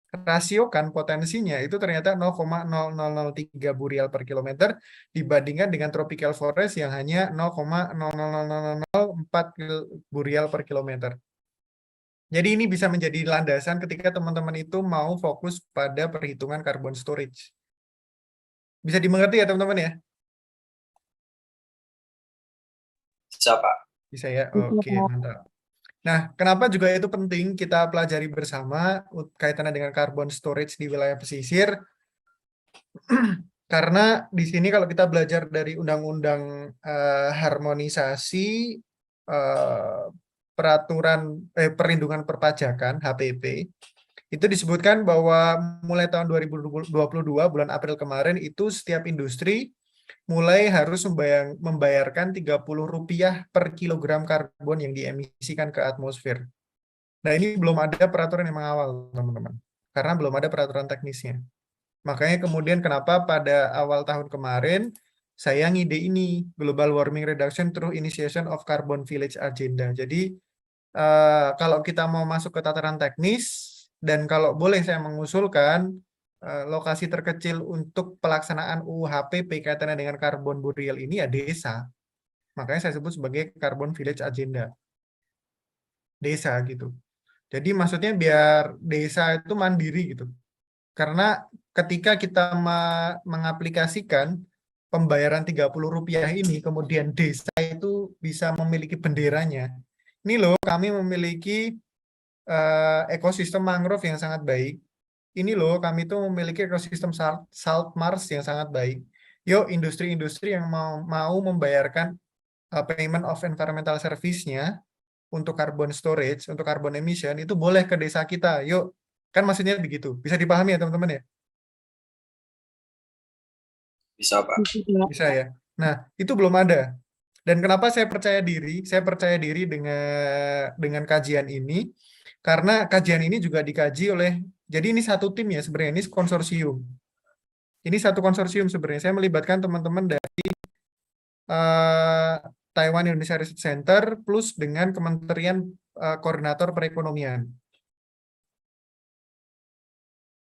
rasiokan potensinya itu ternyata 0,0003 boreal per kilometer dibandingkan dengan tropical forest yang hanya 0,00004 boreal per kilometer. Jadi ini bisa menjadi landasan ketika teman-teman itu mau fokus pada perhitungan carbon storage. Bisa dimengerti ya teman-teman ya? Bisa, Pak. Bisa ya? Oke, mantap. Nah, kenapa juga itu penting kita pelajari bersama kaitannya dengan carbon storage di wilayah pesisir? Karena di sini kalau kita belajar dari undang-undang harmonisasi perlindungan perpajakan (HPP), itu disebutkan bahwa mulai tahun 2022 bulan April kemarin itu setiap industri mulai harus membayarkan Rp30 per kilogram karbon yang diemisikan ke atmosfer. Nah, ini belum ada peraturan yang mengawal, teman-teman. Karena belum ada peraturan teknisnya. Makanya kemudian kenapa pada awal tahun kemarin saya ngide ini, Global Warming Reduction through Initiation of Carbon Village Agenda. Jadi kalau kita mau masuk ke tataran teknis, dan kalau boleh saya mengusulkan, lokasi terkecil untuk pelaksanaan UU HPP kaitannya dengan karbon burial ini ya desa. Makanya saya sebut sebagai Carbon Village Agenda. Desa gitu. Jadi maksudnya biar desa itu mandiri gitu. Karena ketika kita mengaplikasikan pembayaran Rp30 ini, kemudian desa itu bisa memiliki benderanya. Ini loh, kami memiliki ekosistem mangrove yang sangat baik. Ini loh, kami tuh memiliki ekosistem salt marsh yang sangat baik. Yuk, industri-industri yang mau membayarkan payment of environmental service-nya untuk carbon storage, untuk carbon emission, itu boleh ke desa kita. Yuk, kan maksudnya begitu. Bisa dipahami ya teman-teman ya? Bisa, Pak. Bisa ya. Nah, itu belum ada. Dan kenapa saya percaya diri? Saya percaya diri dengan kajian ini, karena kajian ini juga dikaji oleh, jadi ini satu tim ya sebenarnya, ini konsorsium. Ini satu konsorsium sebenarnya. Saya melibatkan teman-teman dari Taiwan Indonesia Research Center plus dengan Kementerian Koordinator Perekonomian.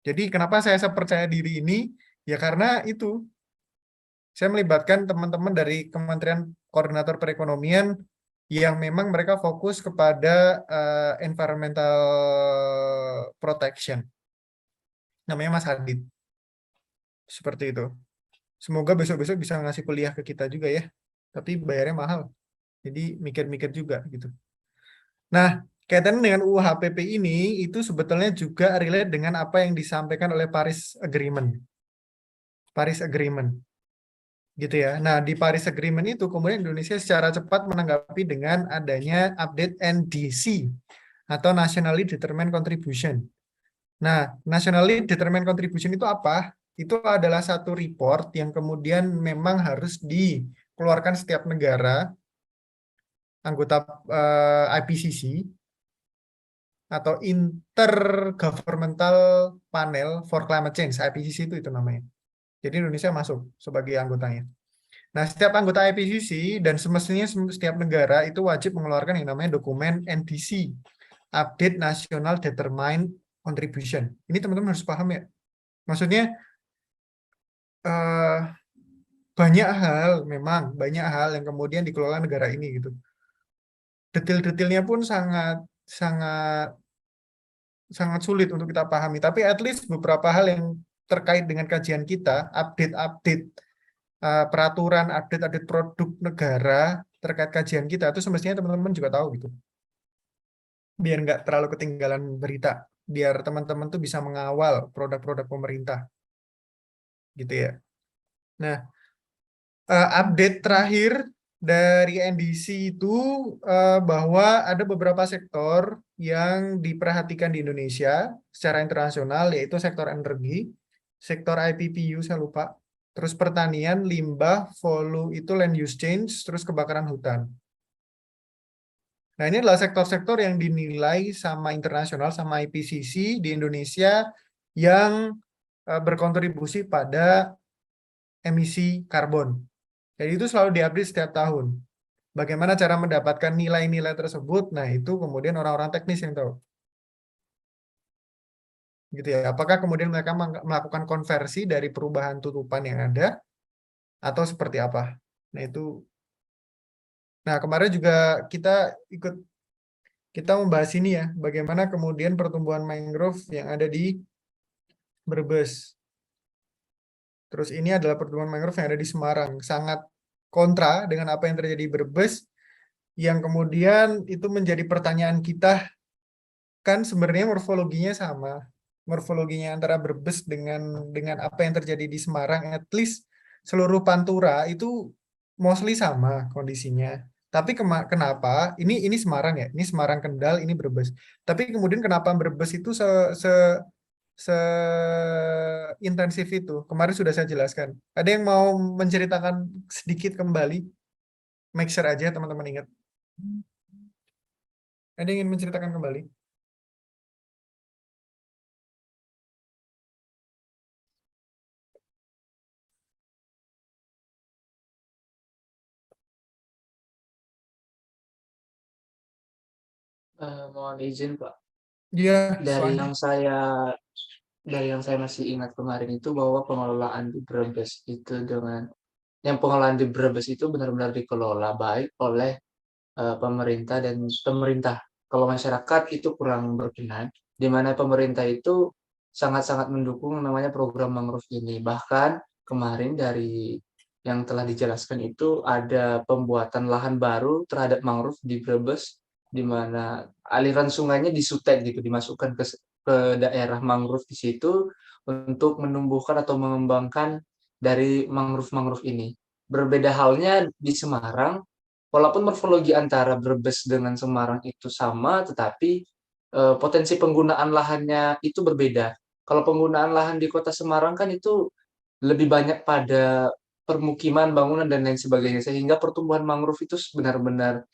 Jadi kenapa saya percaya diri ini? Ya karena itu. Saya melibatkan teman-teman dari Kementerian Koordinator Perekonomian yang memang mereka fokus kepada environmental protection. Namanya Mas Hadid. Seperti itu. Semoga besok-besok bisa ngasih kuliah ke kita juga ya. Tapi bayarnya mahal. Jadi mikir-mikir juga gitu. Nah, kaitan dengan UU HPP ini itu sebetulnya juga relate dengan apa yang disampaikan oleh Paris Agreement. Paris Agreement. Gitu ya. Nah, di Paris Agreement itu kemudian Indonesia secara cepat menanggapi dengan adanya update NDC atau Nationally Determined Contribution. Nah, Nationally Determined Contribution itu apa? Itu adalah satu report yang kemudian memang harus dikeluarkan setiap negara anggota IPCC atau Intergovernmental Panel for Climate Change, IPCC itu namanya. Jadi Indonesia masuk sebagai anggotanya. Nah, setiap anggota IPCC dan semestinya setiap negara itu wajib mengeluarkan yang namanya dokumen NDC, Update National Determined Contribution. Ini teman-teman harus paham ya. Maksudnya banyak hal yang kemudian dikelola negara ini gitu. Detail-detailnya pun sangat sulit untuk kita pahami. Tapi at least beberapa hal yang terkait dengan kajian kita, update peraturan, update produk negara terkait kajian kita itu semestinya teman-teman juga tahu gitu. Biar nggak terlalu ketinggalan berita, biar teman-teman tuh bisa mengawal produk-produk pemerintah. Gitu ya. Nah, update terakhir dari NDC itu bahwa ada beberapa sektor yang diperhatikan di Indonesia secara internasional, yaitu sektor energi, sektor IPPU saya lupa, terus pertanian, limbah, volu itu land use change, terus kebakaran hutan. Nah, ini adalah sektor-sektor yang dinilai sama internasional, sama IPCC di Indonesia yang berkontribusi pada emisi karbon. Jadi itu selalu diupdate setiap tahun. Bagaimana cara mendapatkan nilai-nilai tersebut? Nah, itu kemudian orang-orang teknis yang tahu. Gitu ya. Apakah kemudian mereka melakukan konversi dari perubahan tutupan yang ada atau seperti apa? Nah, itu. Nah, kemarin juga kita membahas ini ya, bagaimana kemudian pertumbuhan mangrove yang ada di Brebes. Terus ini adalah pertumbuhan mangrove yang ada di Semarang, sangat kontra dengan apa yang terjadi di Brebes, yang kemudian itu menjadi pertanyaan kita, kan sebenarnya morfologinya sama, morfologinya antara Brebes dengan apa yang terjadi di Semarang, at least seluruh Pantura itu mostly sama kondisinya. Tapi kenapa ini Semarang ya, ini Semarang Kendal, ini Brebes. Tapi kemudian kenapa Brebes itu seintensif itu? Kemarin sudah saya jelaskan. Ada yang mau menceritakan sedikit kembali? Make sure aja teman-teman ingat. Ada yang ingin menceritakan kembali? Mohon izin Pak. Iya, Dari soalnya. yang saya masih ingat kemarin itu bahwa pengelolaan di Brebes itu yang pengelolaan di Brebes itu benar-benar dikelola baik oleh pemerintah dan pemerintah. Kalau masyarakat itu kurang berkenan, di mana pemerintah itu sangat-sangat mendukung namanya program mangrove ini. Bahkan kemarin dari yang telah dijelaskan itu ada pembuatan lahan baru terhadap mangrove di Brebes, di mana aliran sungainya disutet gitu, dimasukkan ke daerah mangrove di situ untuk menumbuhkan atau mengembangkan dari mangrove-mangrove ini. Berbeda halnya di Semarang, walaupun morfologi antara Brebes dengan Semarang itu sama, tetapi potensi penggunaan lahannya itu berbeda. Kalau penggunaan lahan di kota Semarang kan itu lebih banyak pada permukiman, bangunan, dan lain sebagainya, sehingga pertumbuhan mangrove itu benar-benar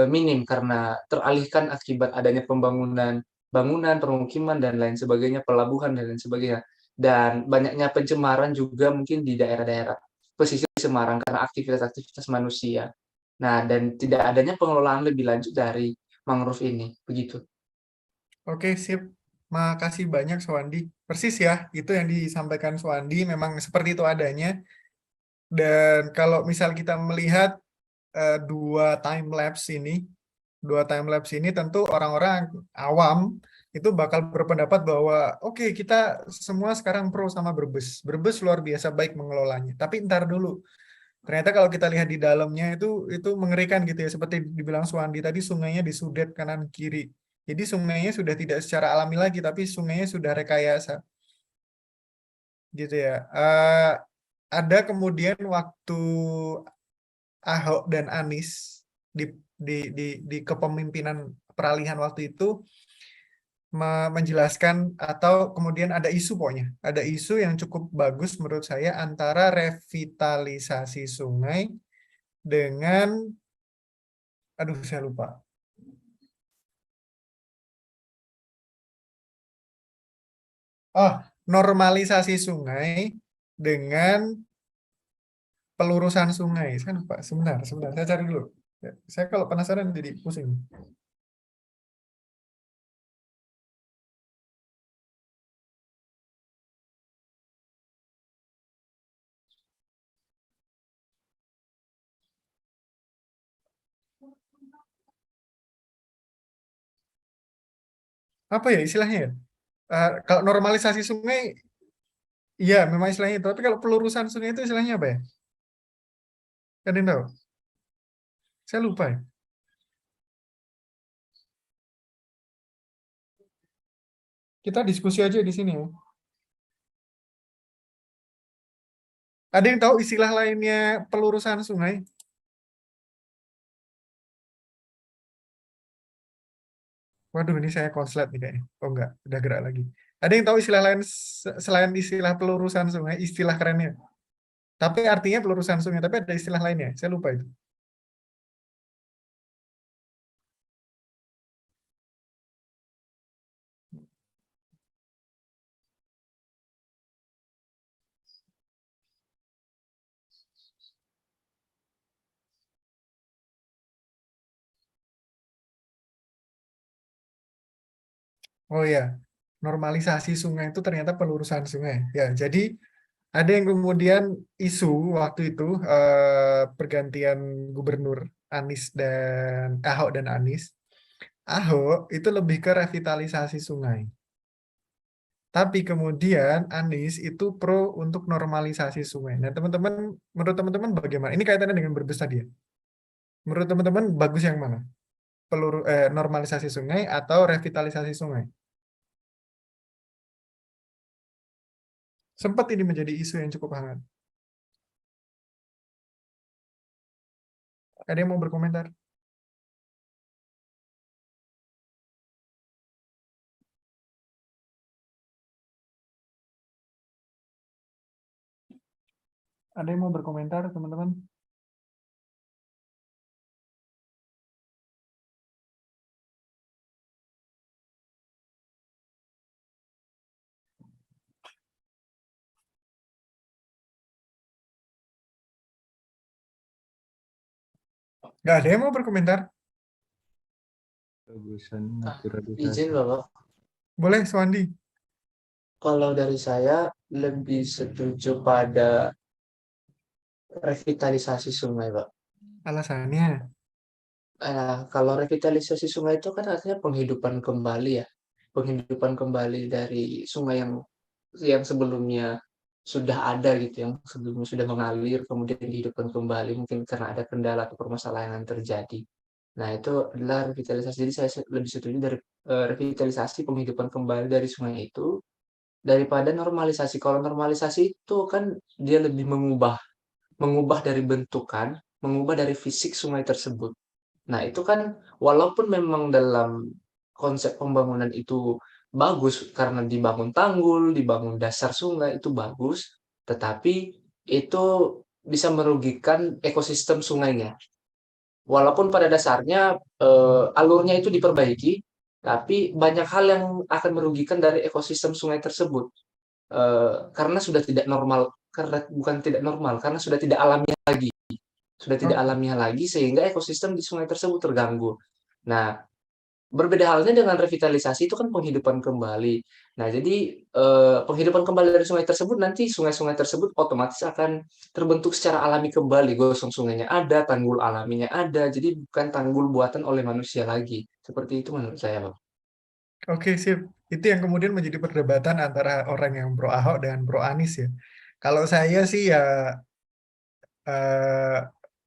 minim karena teralihkan akibat adanya pembangunan bangunan, permukiman, dan lain sebagainya, pelabuhan, dan lain sebagainya. Dan banyaknya pencemaran juga mungkin di daerah-daerah pesisir Semarang karena aktivitas-aktivitas manusia. Nah, dan tidak adanya pengelolaan lebih lanjut dari mangrove ini, begitu. Oke, sip. Makasih banyak Swandi. Persis ya, itu yang disampaikan Swandi memang seperti itu adanya. Dan kalau misal kita melihat dua time lapse ini tentu orang-orang awam itu bakal berpendapat bahwa oke, kita semua sekarang pro sama Brebes. Brebes luar biasa baik mengelolanya. Tapi ntar dulu. Ternyata kalau kita lihat di dalamnya itu mengerikan gitu ya. Seperti dibilang Swandi tadi, sungainya disudet kanan kiri. Jadi sungainya sudah tidak secara alami lagi, tapi sungainya sudah rekayasa. Gitu ya. Ada kemudian waktu Ahok dan Anies di kepemimpinan peralihan waktu itu menjelaskan atau kemudian ada isu pokoknya. Ada isu yang cukup bagus menurut saya antara revitalisasi sungai dengan saya lupa. Normalisasi sungai dengan pelurusan sungai. Saya lupa. Sebentar. Saya cari dulu. Saya kalau penasaran jadi pusing. Apa ya istilahnya ya? Kalau normalisasi sungai, iya memang istilahnya itu. Tapi kalau pelurusan sungai itu istilahnya apa ya? Ada yang tahu? Saya lupa ya. Kita diskusi aja di sini ya. Ada yang tahu istilah lainnya pelurusan sungai? Waduh, ini saya konslet nih kayaknya. Oh enggak, udah gerak lagi. Ada yang tahu istilah lain selain istilah pelurusan sungai, istilah kerennya? Tapi artinya pelurusan sungai, tapi ada istilah lainnya. Saya lupa itu. Oh ya, normalisasi sungai itu ternyata pelurusan sungai. Ya, jadi ada yang kemudian isu waktu itu pergantian gubernur Anies dan Ahok dan Anies. Ahok itu lebih ke revitalisasi sungai. Tapi kemudian Anies itu pro untuk normalisasi sungai. Nah, teman-teman, menurut teman-teman bagaimana? Ini kaitannya dengan Brebes tadi ya. Menurut teman-teman bagus yang mana? Normalisasi sungai atau revitalisasi sungai? Sempat ini menjadi isu yang cukup hangat. Ada yang mau berkomentar? Ada yang mau berkomentar, teman-teman? Nggak ada yang mau berkomentar? Bagusan Izin naturalisasi. Bapak, Boleh, Swandi. kalau dari saya lebih setuju pada revitalisasi sungai, Pak. Alasannya. Kalau revitalisasi sungai itu kan artinya penghidupan kembali ya. Penghidupan kembali dari sungai yang sebelumnya sudah ada gitu, yang sebelumnya sudah mengalir, kemudian dihidupkan kembali mungkin karena ada kendala atau permasalahan yang terjadi. Nah, itu adalah revitalisasi. Jadi saya lebih setuju dari revitalisasi penghidupan kembali dari sungai itu daripada normalisasi. Kalau normalisasi itu kan dia lebih mengubah dari bentukan, mengubah dari fisik sungai tersebut. Nah, itu kan walaupun memang dalam konsep pembangunan itu bagus karena dibangun tanggul, dibangun dasar sungai itu bagus, tetapi itu bisa merugikan ekosistem sungainya. Walaupun pada dasarnya alurnya itu diperbaiki, tapi banyak hal yang akan merugikan dari ekosistem sungai tersebut. Karena sudah tidak normal, karena bukan tidak normal, karena sudah tidak alamiah lagi. Sudah tidak alamiah lagi sehingga ekosistem di sungai tersebut terganggu. Nah, berbeda halnya dengan revitalisasi itu kan penghidupan kembali. Nah, jadi penghidupan kembali dari sungai tersebut nanti sungai-sungai tersebut otomatis akan terbentuk secara alami kembali. Gosong sungainya ada, tanggul alaminya ada. Jadi bukan tanggul buatan oleh manusia lagi. Seperti itu menurut saya, Bang. Oke, sip. Itu yang kemudian menjadi perdebatan antara orang yang pro Ahok dan pro Anies ya. Kalau saya sih ya eh,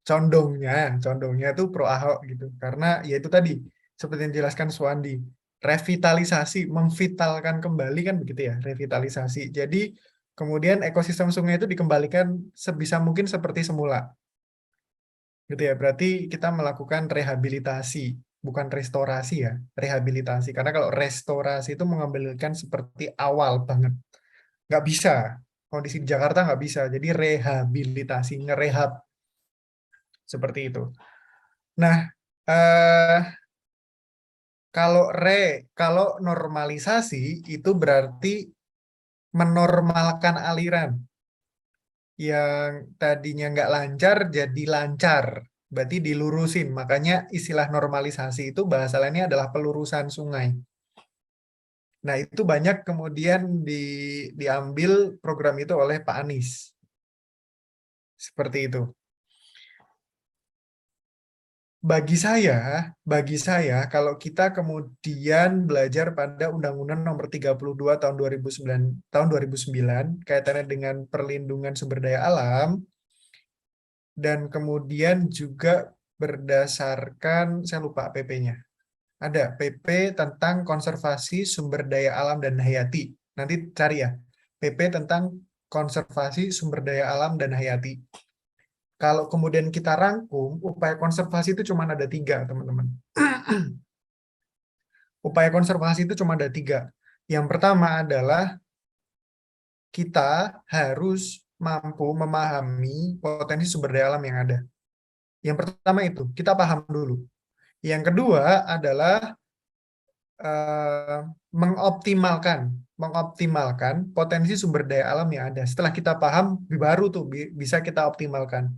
condongnya itu pro Ahok gitu. Karena ya itu tadi seperti yang dijelaskan Swandi, revitalisasi, memvitalkan kembali kan begitu ya, revitalisasi. Jadi kemudian ekosistem sungai itu dikembalikan sebisa mungkin seperti semula. Gitu ya. Berarti kita melakukan rehabilitasi, bukan restorasi ya, rehabilitasi. Karena kalau restorasi itu mengembalikan seperti awal banget. Nggak bisa. Kondisi di Jakarta nggak bisa. Jadi rehabilitasi, ngerehab. Seperti itu. Nah, eh, kalau normalisasi itu berarti menormalkan aliran. Yang tadinya nggak lancar jadi lancar. Berarti dilurusin. Makanya istilah normalisasi itu bahasa lainnya adalah pelurusan sungai. Nah, itu banyak kemudian diambil program itu oleh Pak Anies. Seperti itu. Bagi saya kalau kita kemudian belajar pada Undang-Undang Nomor 32 tahun 2009 kaitannya dengan perlindungan sumber daya alam, dan kemudian juga berdasarkan, saya lupa PP-nya. Ada PP tentang konservasi sumber daya alam dan hayati. Nanti cari ya, PP tentang konservasi sumber daya alam dan hayati. Kalau kemudian kita rangkum, upaya konservasi itu cuma ada 3, teman-teman. Upaya konservasi itu cuma ada 3. Yang pertama adalah kita harus mampu memahami potensi sumber daya alam yang ada. Yang pertama itu, kita paham dulu. Yang kedua adalah mengoptimalkan potensi sumber daya alam yang ada. Setelah kita paham, baru tuh bisa kita optimalkan.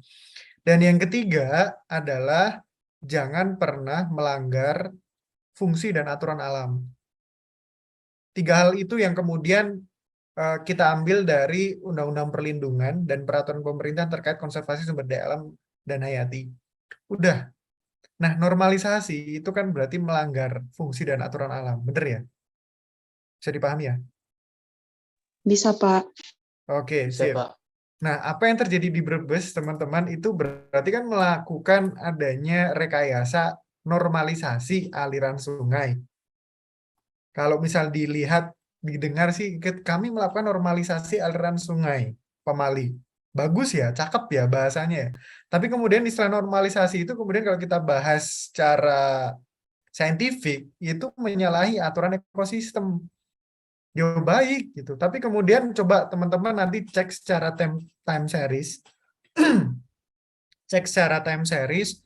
Dan yang ketiga adalah jangan pernah melanggar fungsi dan aturan alam. 3 hal itu yang kemudian kita ambil dari Undang-Undang Perlindungan dan Peraturan Pemerintah terkait konservasi sumber daya alam dan hayati. Udah. Nah, normalisasi itu kan berarti melanggar fungsi dan aturan alam. Bener ya? Bisa dipahami ya? Bisa, Pak. Oke, Bisa, sip. Pak. Nah, apa yang terjadi di Brebes, teman-teman, itu berarti kan melakukan adanya rekayasa normalisasi aliran sungai. Kalau misal dilihat didengar sih, kami melakukan normalisasi aliran sungai Pemali. Bagus ya, cakep ya bahasanya ya. Tapi kemudian istilah normalisasi itu kemudian kalau kita bahas secara saintifik itu menyalahi aturan ekosistem. Ya baik gitu. Tapi kemudian coba teman-teman nanti cek secara time series. Cek secara time series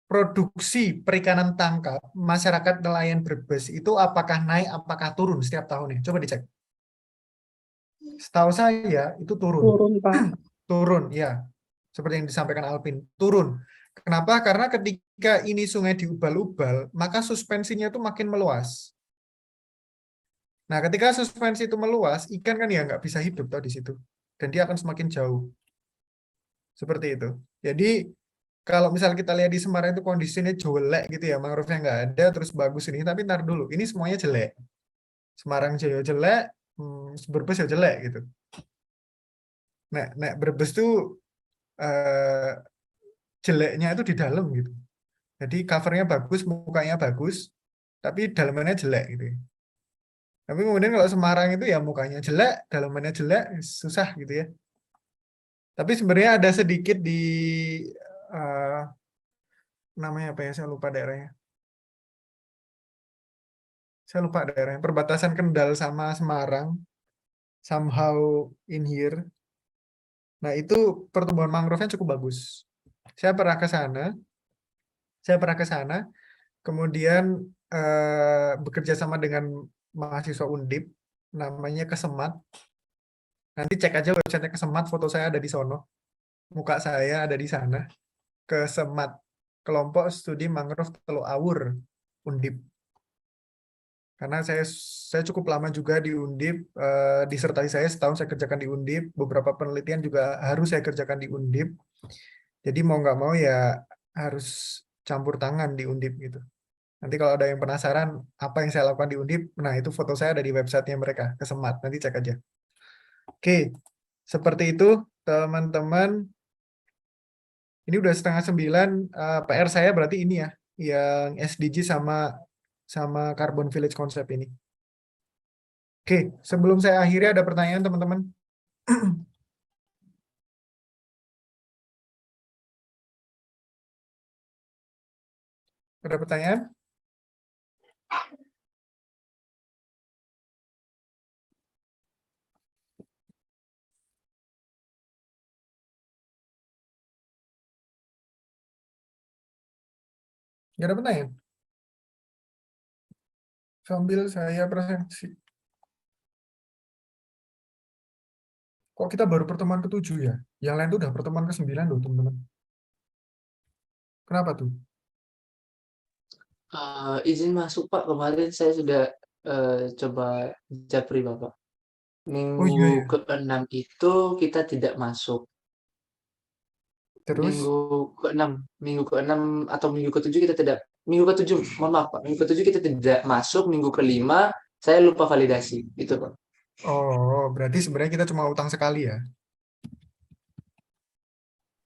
produksi perikanan tangkap masyarakat nelayan Brebes itu apakah naik, apakah turun setiap tahunnya? Coba dicek. Setahu saya itu turun. Turun, Pak. Turun, ya. Seperti yang disampaikan Alvin, turun. Kenapa? Karena ketika ini sungai diubal-ubal, maka suspensinya itu makin meluas. Nah, ketika suspensi itu meluas, ikan kan ya nggak bisa hidup di situ. Dan dia akan semakin jauh. Seperti itu. Jadi, kalau misal kita lihat di Semarang itu kondisinya jelek gitu ya, mangrove-nya nggak ada, terus bagus ini, tapi ntar dulu, ini semuanya jelek. Semarang Jaya jelek, Brebes ya jelek gitu. Nah, Brebes tuh jeleknya itu di dalam gitu. Jadi covernya bagus, mukanya bagus, tapi dalamannya jelek gitu. Tapi kemudian kalau Semarang itu ya mukanya jelek, dalamannya jelek, susah gitu ya. Tapi sebenarnya ada sedikit di namanya apa ya, saya lupa daerahnya. Saya lupa daerahnya. Perbatasan Kendal sama Semarang, somehow in here. Nah itu pertumbuhan mangrove-nya cukup bagus. Saya pernah ke sana. Kemudian bekerja sama dengan mahasiswa Undip, namanya Kesemat. Nanti cek aja website Kesemat, foto saya ada di sono. Muka saya ada di sana. Kesemat, Kelompok Studi Mangrove Teluk Awur, Undip. Karena saya cukup lama juga di Undip, disertasi saya setahun saya kerjakan di Undip, beberapa penelitian juga harus saya kerjakan di Undip. Jadi mau nggak mau ya harus campur tangan di Undip gitu. Nanti kalau ada yang penasaran apa yang saya lakukan di Undip, nah itu foto saya ada di websitenya mereka, Kesemat, nanti cek aja. Oke, seperti itu teman-teman. Ini udah 8:30, PR saya berarti ini ya, yang SDG sama Carbon Village konsep ini. Oke, sebelum saya akhiri ada pertanyaan teman-teman. Ada pertanyaan? Nggak ada pertanyaan? Sambil saya presentasi. Kok kita baru pertemuan ke-7 ya? Yang lain itu udah pertemuan ke-9 loh, teman-teman. Kenapa tuh? Izin masuk Pak, kemarin saya sudah coba japri Bapak. Oh iya ya. Minggu ke-6 itu kita tidak masuk. Terus? Minggu ke-6 atau minggu ke-7 kita tidak. Minggu ke-7, mohon maaf Pak. Minggu ke-7 kita tidak masuk. Minggu ke-5 saya lupa validasi. Itu Pak. Oh, berarti sebenarnya kita cuma utang sekali ya?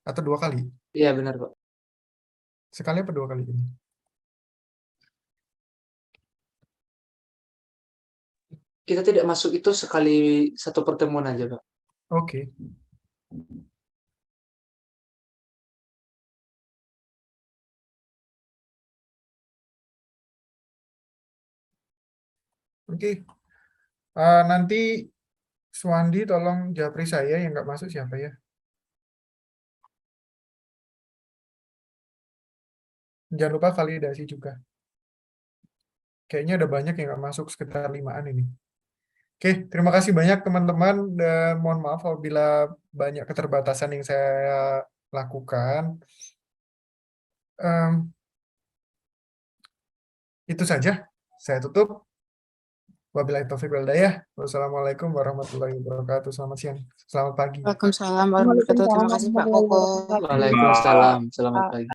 Atau 2 kali? Iya benar Pak. Sekali apa 2 kali ini? Kita tidak masuk itu sekali satu pertemuan aja Pak. Oke. Oke. Nanti Swandi tolong japri saya yang nggak masuk siapa ya? Jangan lupa validasi juga. Kayaknya ada banyak yang nggak masuk, sekitar 5-an ini. Oke, terima kasih banyak teman-teman, dan mohon maaf apabila banyak keterbatasan yang saya lakukan. Itu saja, saya tutup. Wabillahi taufiq wal hidayah. Wassalamualaikum warahmatullahi wabarakatuh. Selamat siang, selamat pagi. Waalaikumsalam warahmatullahi wabarakatuh. Terima kasih Pak Koko. Waalaikumsalam. Selamat pagi.